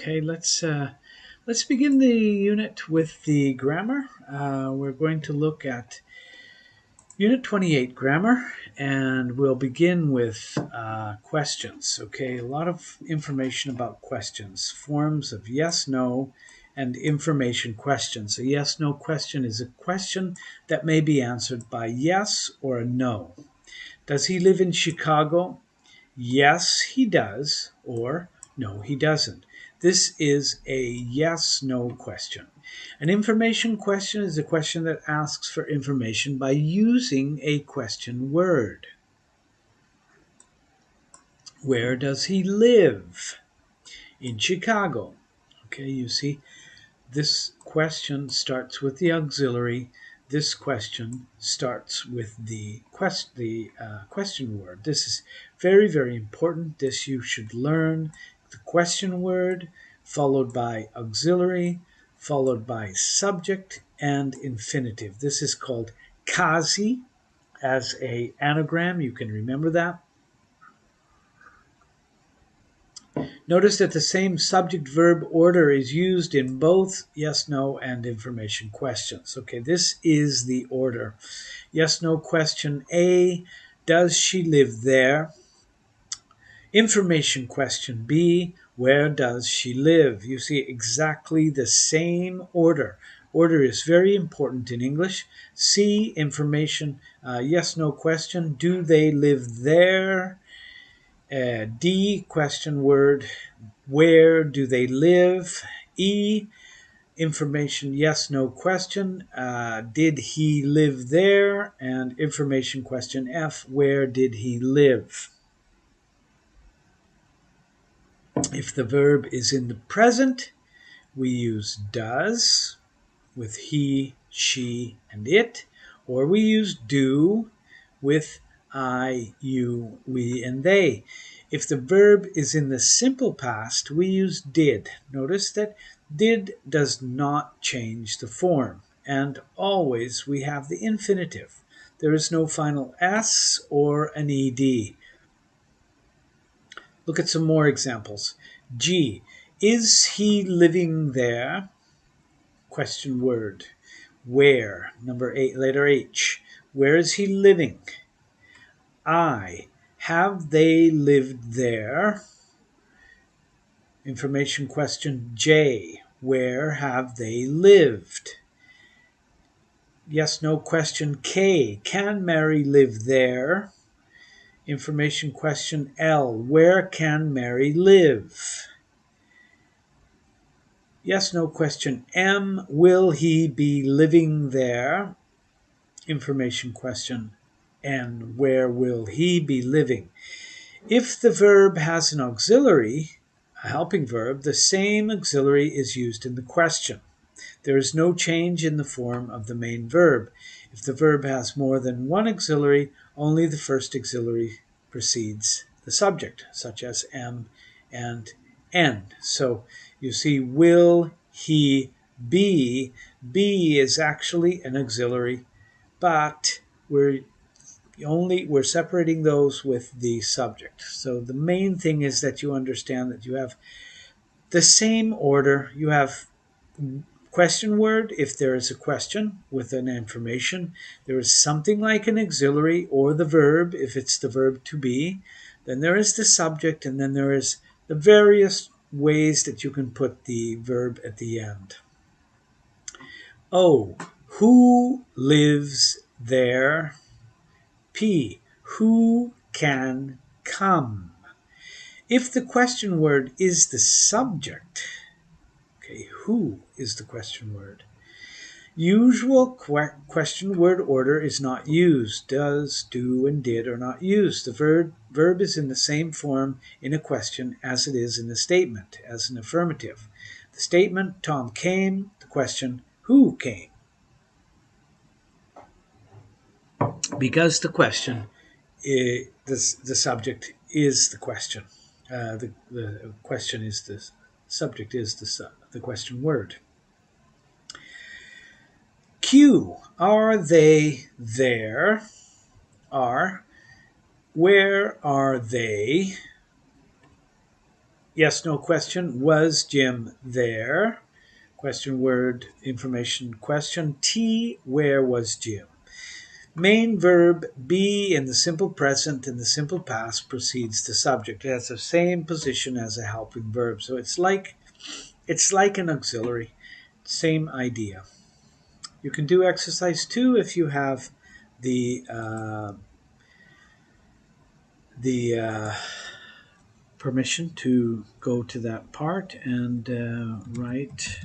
Okay, let's begin the unit with the grammar. We're going to look at Unit 28 grammar, and we'll begin with questions. Okay, a lot of information about questions, forms of yes, no, and information questions. A yes, no question is a question that may be answered by yes or a no. Does he live in Chicago? Yes, he does, or no, he doesn't. This is a yes-no question. An information question is a question that asks for information by using a question word. Where does he live? In Chicago. Okay, you see, this question starts with the auxiliary. This question starts with the question word. This is very, very important. This you should learn. The question word, followed by auxiliary, followed by subject and infinitive. This is called kasi as an anagram. You can remember that. Notice that the same subject-verb order is used in both yes, no, and information questions. Okay, this is the order. Yes, no question A, does she live there? Information question B, where does she live? You see exactly the same order. Order is very important in English. C, information, yes, no question, do they live there? D, question word, where do they live? E, information yes, no question, did he live there? And information question F, where did he live? If the verb is in the present, we use does with he, she, and it, or we use do with I, you, we, and they. If the verb is in the simple past, we use did. Notice that did does not change the form, and always we have the infinitive. There is no final S or an ED. Look at some more examples. G, is he living there? Question word. Where? Number 8, letter H. Where is he living? I, have they lived there? Information question J, where have they lived? Yes, no question K, can Mary live there? Information question L, where can Mary live? Yes, no question M, will he be living there? Information question N, where will he be living? If the verb has an auxiliary, a helping verb, the same auxiliary is used in the question. There is no change in the form of the main verb. If the verb has more than one auxiliary, only the first auxiliary precedes the subject, such as am and n. So you see, will he be? Be is actually an auxiliary, but we're separating those with the subject. So the main thing is that you understand that you have the same order. You have question word if there is a question with an information. There is something like an auxiliary or the verb if it's the verb to be. Then there is the subject, and then there is the various ways that you can put the verb at the end. O, who lives there? P, who can come? If the question word is the subject, okay, who is the question word? Usual question word order is not used. Does, do, and did are not used. The verb is in the same form in a question as it is in a statement, as an affirmative. The statement, Tom came. The question, who came? Because the question, the subject is the question. The question is the subject is the question word. Q, are they there? Are, where are they? Yes, no question. Was Jim there? Question word, information question. T, where was Jim? Main verb be in the simple present and the simple past precedes the subject. It has the same position as a helping verb. So it's like an auxiliary. Same idea. You can do exercise 2 if you have the permission to go to that part and write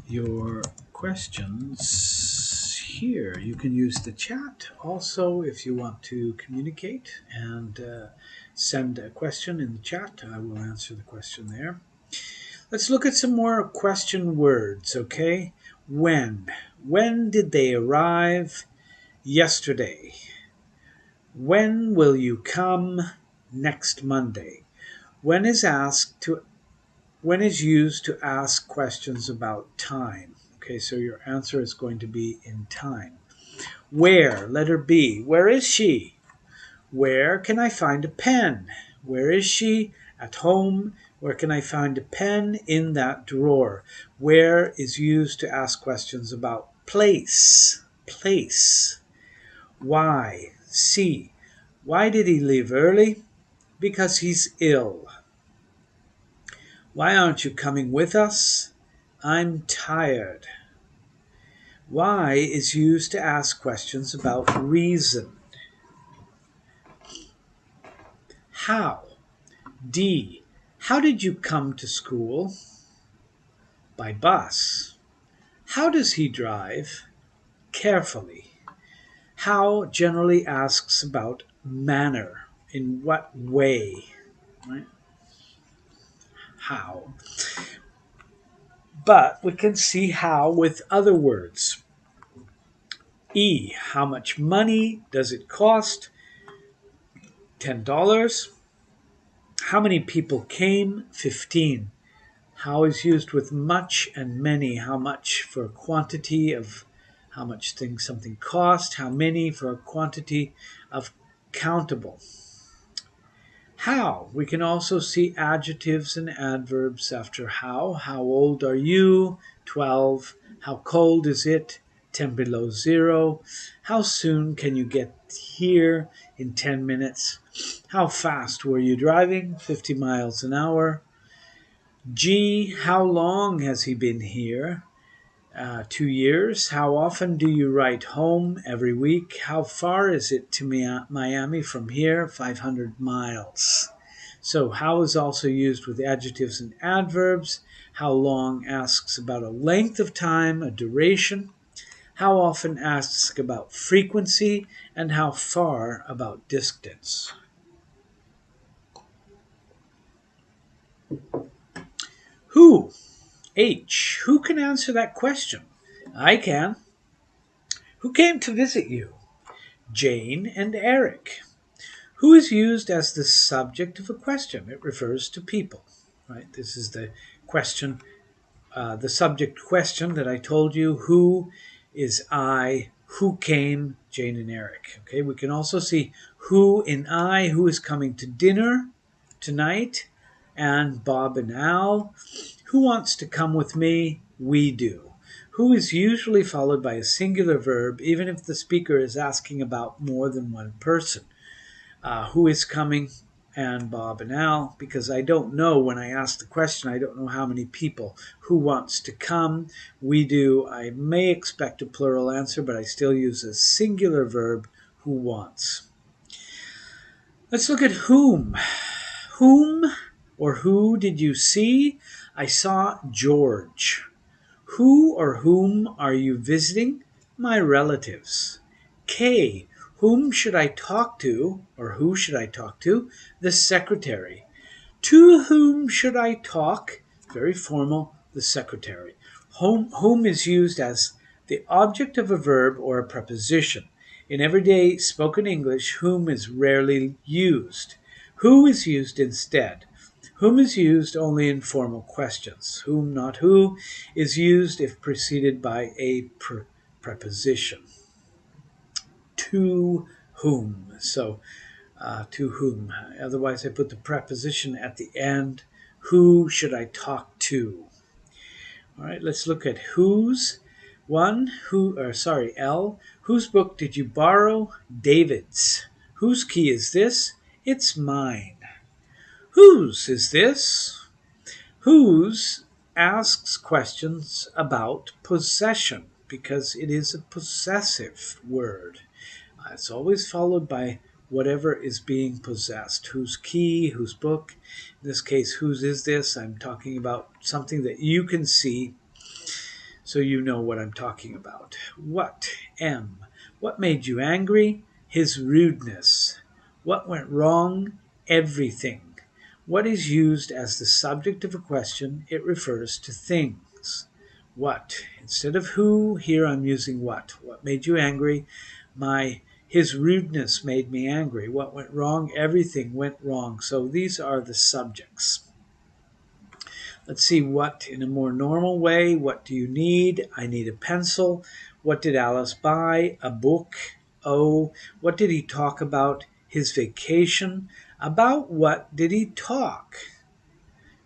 your questions here. You can use the chat also if you want to communicate and send a question in the chat. I will answer the question there. Let's look at some more question words, okay? When? When did they arrive? Yesterday. When will you come? Next Monday. When is used to ask questions about time. Okay, so your answer is going to be in time. Where? Letter B. Where is she? Where can I find a pen? Where is she? At home. Where can I find a pen? In that drawer. Where is used to ask questions about place. Place. Why? C. Why did he leave early? Because he's ill. Why aren't you coming with us? I'm tired. Why is used to ask questions about reason. How? D. How did you come to school? By bus. How does he drive? Carefully. How generally asks about manner. In what way? Right? How. But we can see how with other words. E. How much money does it cost? $10. How many people came? 15. How is used with much and many. How much for a quantity of how much something cost. How many for a quantity of countable. How. We can also see adjectives and adverbs after how. How old are you? 12. How cold is it? 10 below 0. How soon can you get here? In 10 minutes. How fast were you driving? 50 miles an hour. G. How long has he been here? 2 years. How often do you write home? Every week. How far is it to Miami from here? 500 miles. So how is also used with adjectives and adverbs. How long asks about a length of time, a duration. How often asks about frequency, and how far about distance. Who? H. Who can answer that question? I can. Who came to visit you? Jane and Eric. Who is used as the subject of a question? It refers to people, right? This is the question, the subject question that I told you. Who is I? Who came? Jane and Eric. Okay, we can also see who in I. Who is coming to dinner tonight? And Bob and Al. Who wants to come with me? We do. Who is usually followed by a singular verb, even if the speaker is asking about more than one person. Who is coming? And Bob and Al, because I don't know when I ask the question, I don't know how many people. Who wants to come? We do. I may expect a plural answer, but I still use a singular verb, who wants. Let's look at whom. Whom or who did you see? I saw George. Who or whom are you visiting? My relatives. K. Whom should I talk to, or who should I talk to? The secretary. To whom should I talk? Very formal, the secretary. Whom is used as the object of a verb or a preposition. In everyday spoken English, whom is rarely used. Who is used instead. Whom is used only in formal questions. Whom, not who, is used if preceded by a preposition. To whom. So, to whom. Otherwise, I put the preposition at the end Who should I talk to? All right, let's look at whose. L. Whose book did you borrow? David's. Whose key is this? It's mine. Whose is this? Whose asks questions about possession because it is a possessive word. It's always followed by whatever is being possessed. Whose key, whose book. In this case, whose is this? I'm talking about something that you can see so you know what I'm talking about. What? M. What made you angry? His rudeness. What went wrong? Everything. What is used as the subject of a question? It refers to things. What? Instead of who, here I'm using what. What made you angry? His rudeness made me angry. What went wrong? Everything went wrong. So these are the subjects. Let's see what in a more normal way. What do you need? I need a pencil. What did Alice buy? A book. Oh, what did he talk about? His vacation. About what did he talk?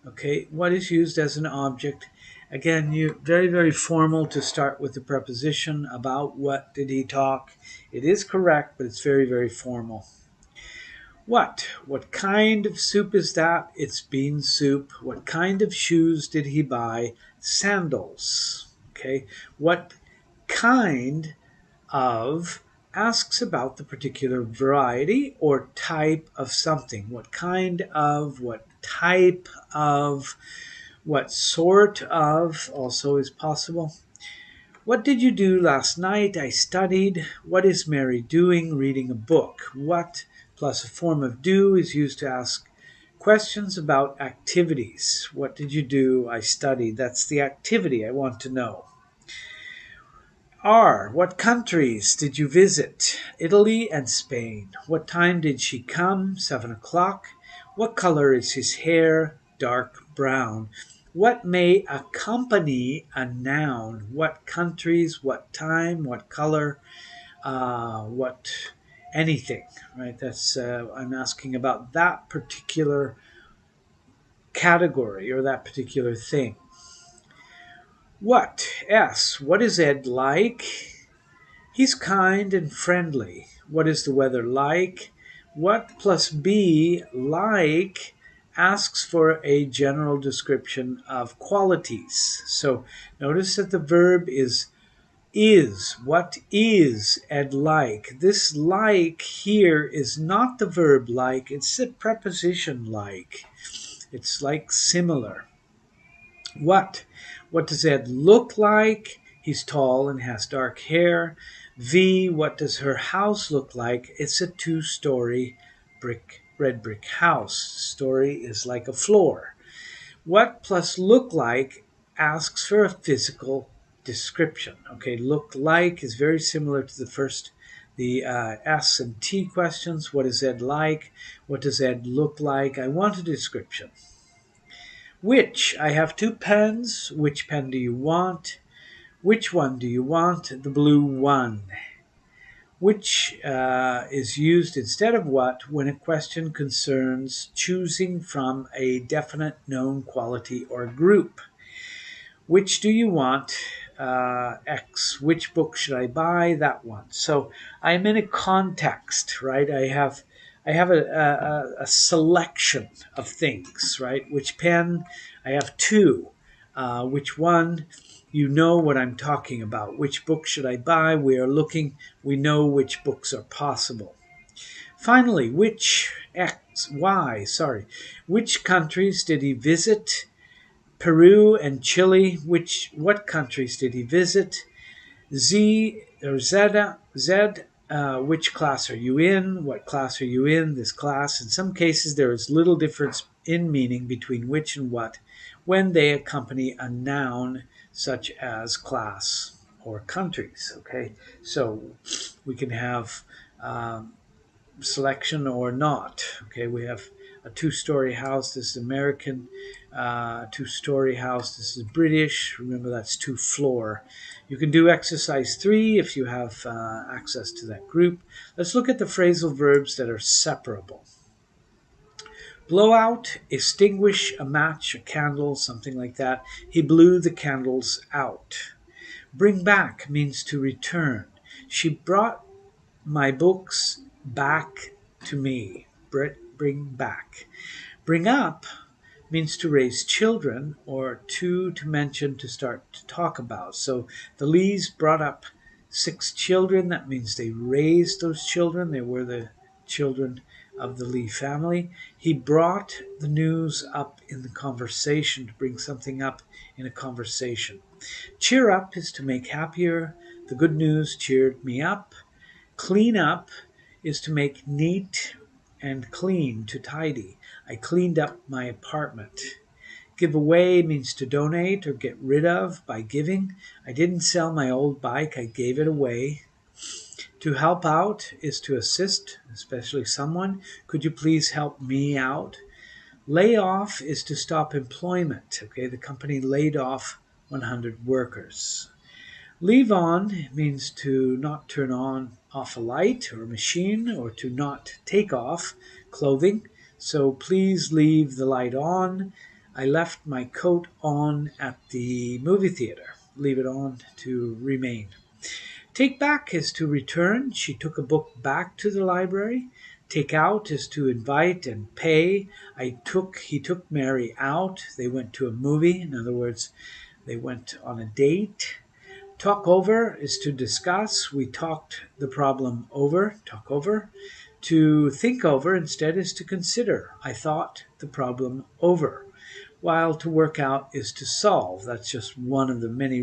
Okay, what is used as an object? Again, very, very formal to start with the preposition. About what did he talk? It is correct, but it's very, very formal. What? What kind of soup is that? It's bean soup. What kind of shoes did he buy? Sandals. Okay. What kind of asks about the particular variety or type of something. What kind of, what type of, what sort of also is possible. What did you do last night? I studied. What is Mary doing? Reading a book. What plus a form of do is used to ask questions about activities. What did you do? I studied. That's the activity I want to know. R. What countries did you visit? Italy and Spain. What time did she come? 7 o'clock. What color is his hair? Dark brown. What may accompany a noun? What countries? What time? What color? What anything? Right. That's I'm asking about that particular category or that particular thing. What? S. What is Ed like? He's kind and friendly. What is the weather like? What plus be like asks for a general description of qualities. So notice that the verb is. What is Ed like? This like here is not the verb like, it's the preposition like. It's like similar. What? What does Ed look like? He's tall and has dark hair. V. What does her house look like? It's a 2-story red brick house. Story is like a floor. What plus look like asks for a physical description. Okay, look like is very similar to the first, the S and T questions. What is Ed like? What does Ed look like? I want a description. Which? I have 2 pens. Which pen do you want? Which one do you want? The blue one. Which is used instead of what when a question concerns choosing from a definite known quality or group. Which do you want? X. Which book should I buy? That one. So I'm in a context, right? I have a selection of things, right? Which pen? I have 2. Which one? You know what I'm talking about. Which book should I buy? We are looking. We know which books are possible. Finally, which countries did he visit? Peru and Chile. What countries did he visit? Z, which class are you in? What class are you in? This class. In some cases, there is little difference in meaning between which and what when they accompany a noun such as class or countries. Okay, so we can have selection or not. Okay, we have a 2-story house. This is American. 2-story house. This is British. Remember, that's 2-floor. You can do exercise 3 if you have access to that group. Let's look at the phrasal verbs that are separable. Blow out, extinguish a match, a candle, something like that. He blew the candles out. Bring back means to return. She brought my books back to me. Bring back. Bring up means to raise children, or to mention, to start to talk about. So the Lees brought up 6 children. That means they raised those children. They were the children of the Lee family. He brought the news up in the conversation, to bring something up in a conversation. Cheer up is to make happier. The good news cheered me up. Clean up is to make neat and clean, to tidy. I cleaned up my apartment. Give away means to donate or get rid of by giving. I didn't sell my old bike, I gave it away. To help out is to assist, especially someone. Could you please help me out? Lay off is to stop employment. Okay, the company laid off 100 workers. Leave on means to not turn on off a light or a machine, or to not take off clothing. So please leave the light on. I left my coat on at the movie theater. Leave it on to remain. Take back is to return. She took a book back to the library. Take out is to invite and pay. He took Mary out. They went to a movie. In other words, they went on a date. Talk over is to discuss. We talked the problem over. Talk over. To think over instead is to consider. I thought the problem over. While to work out is to solve. That's just one of the many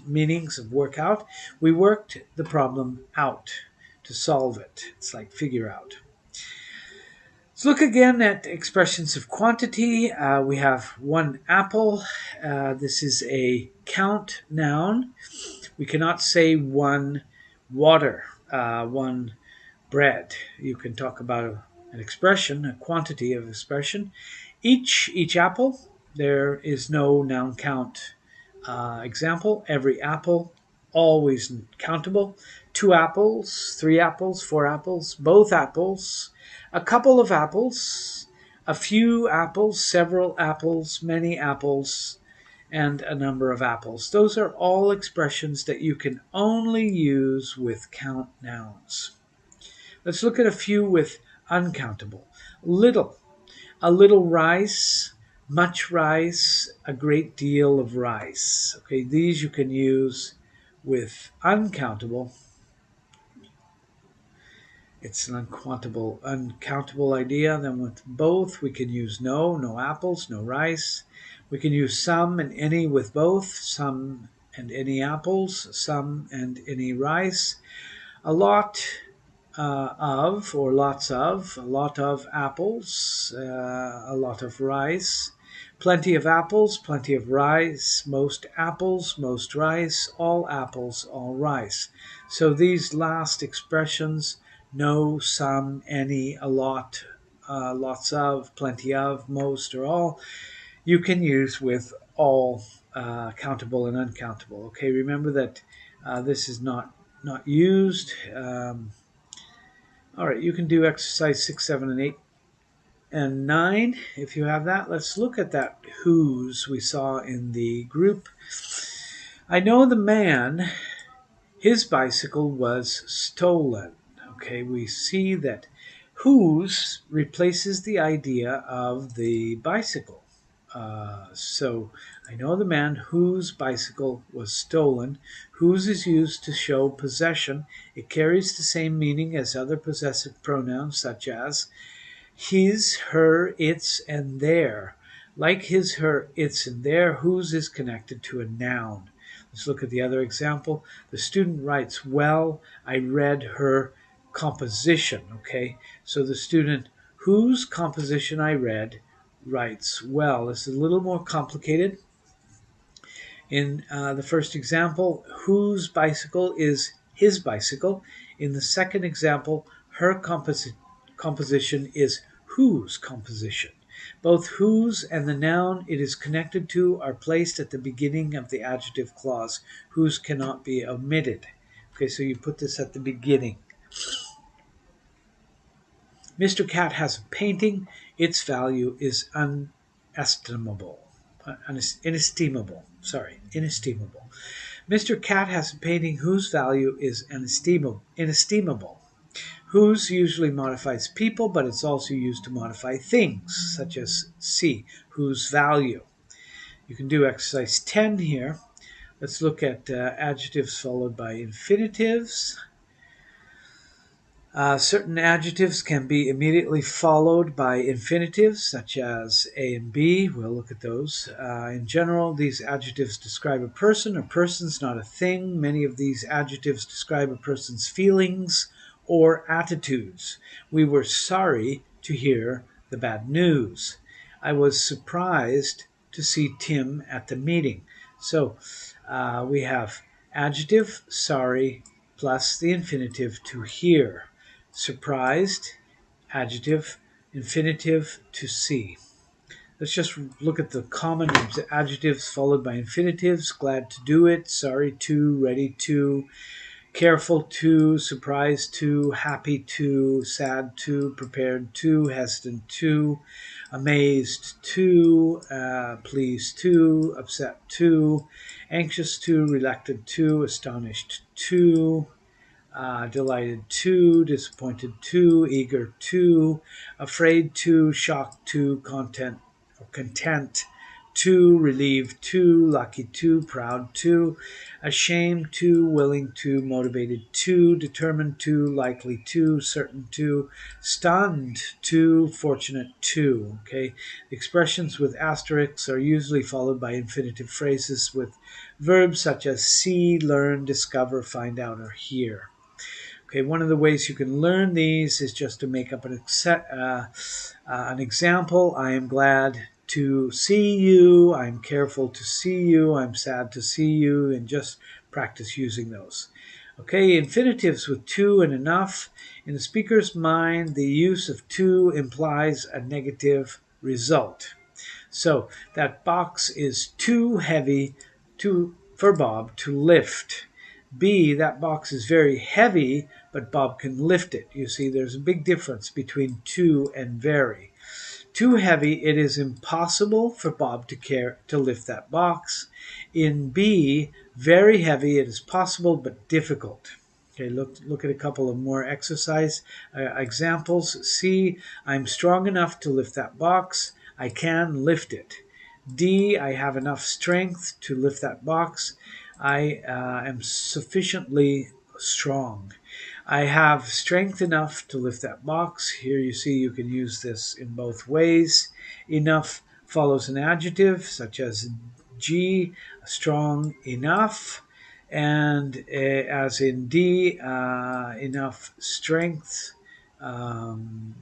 meanings of work out. We worked the problem out to solve it. It's like figure out. Let's look again at expressions of quantity. We have 1 apple. This is a count noun. We cannot say 1 water, 1 bread. You can talk about an expression, a quantity of expression. Each apple. There is no noun count example. Every apple, always countable. 2 apples, 3 apples, 4 apples, both apples, a couple of apples, a few apples, several apples, many apples, and a number of apples. Those are all expressions that you can only use with count nouns. Let's look at a few with uncountable. Little. A little rice, much rice, a great deal of rice. Okay, these you can use with uncountable. It's an uncountable idea. Then with both, we can use no apples, no rice. We can use some and any with both, some and any apples, some and any rice. A lot of, or lots of, a lot of apples, a lot of rice, plenty of apples, plenty of rice, most apples, most rice, all apples, all rice. So these last expressions, no, some, any, a lot, lots of, plenty of, most, or all, you can use with all countable and uncountable. Okay, remember that this is not used. All right, you can do exercise 6, 7, and 8, and 9 if you have that. Let's look at that whose we saw in the group. I know the man, his bicycle was stolen. Okay, we see that whose replaces the idea of the bicycle. So I know the man whose bicycle was stolen. Whose is used to show possession. It carries the same meaning as other possessive pronouns such as his, her, its, and their. Like his, her, its, and their, whose is connected to a noun. Let's look at the other example. The student writes well. I read her composition. Okay, so the student whose composition I read writes well. This is a little more complicated. In the first example, whose bicycle is his bicycle. In the second example, her composition is whose composition. Both whose and the noun it is connected to are placed at the beginning of the adjective clause. Whose cannot be omitted. Okay, so you put this at the beginning. Mr. Cat has a painting. Its value is unestimable. Inestimable. Sorry, inestimable. Mr. Cat has a painting whose value is inestimable. Whose usually modifies people, but it's also used to modify things, such as C, whose value. You can do exercise 10 here. Let's look at adjectives followed by infinitives. Certain adjectives can be immediately followed by infinitives, such as A and B. We'll look at those. In general, these adjectives describe a person. A person's not a thing. Many of these adjectives describe a person's feelings or attitudes. We were sorry to hear the bad news. I was surprised to see Tim at the meeting. So we have adjective, sorry, plus the infinitive to hear. Surprised, adjective, infinitive, to see. Let's just look at the common adjectives followed by infinitives. Glad to do it, sorry to, ready to, careful to, surprised to, happy to, sad to, prepared to, hesitant to, amazed to, pleased to, upset to, anxious to, reluctant to, astonished to, delighted to, disappointed to, eager to, afraid to, shocked to, content to, relieved to, lucky to, proud to, ashamed to, willing to, motivated to, determined to, likely to, certain to, stunned to, fortunate to. Okay, expressions with asterisks are usually followed by infinitive phrases with verbs such as see, learn, discover, find out, or hear. Okay, one of the ways you can learn these is just to make up an example. I am glad to see you. I'm careful to see you. I'm sad to see you. And just practice using those. Okay, infinitives with to and enough. In the speaker's mind, the use of to implies a negative result. So that box is too heavy for Bob to lift. B, that box is very heavy, but Bob can lift it. You see, there's a big difference between too and very. Too heavy, it is impossible for Bob to lift that box. In B, very heavy, it is possible but difficult. Okay, look at a couple of more exercise examples. C, I'm strong enough to lift that box. I can lift it. D, I have enough strength to lift that box. I am sufficiently strong. I have strength enough to lift that box. Here you see you can use this in both ways. Enough follows an adjective such as G, strong enough, and as in D, enough strength. In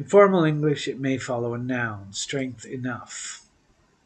formal English, it may follow a noun, strength enough.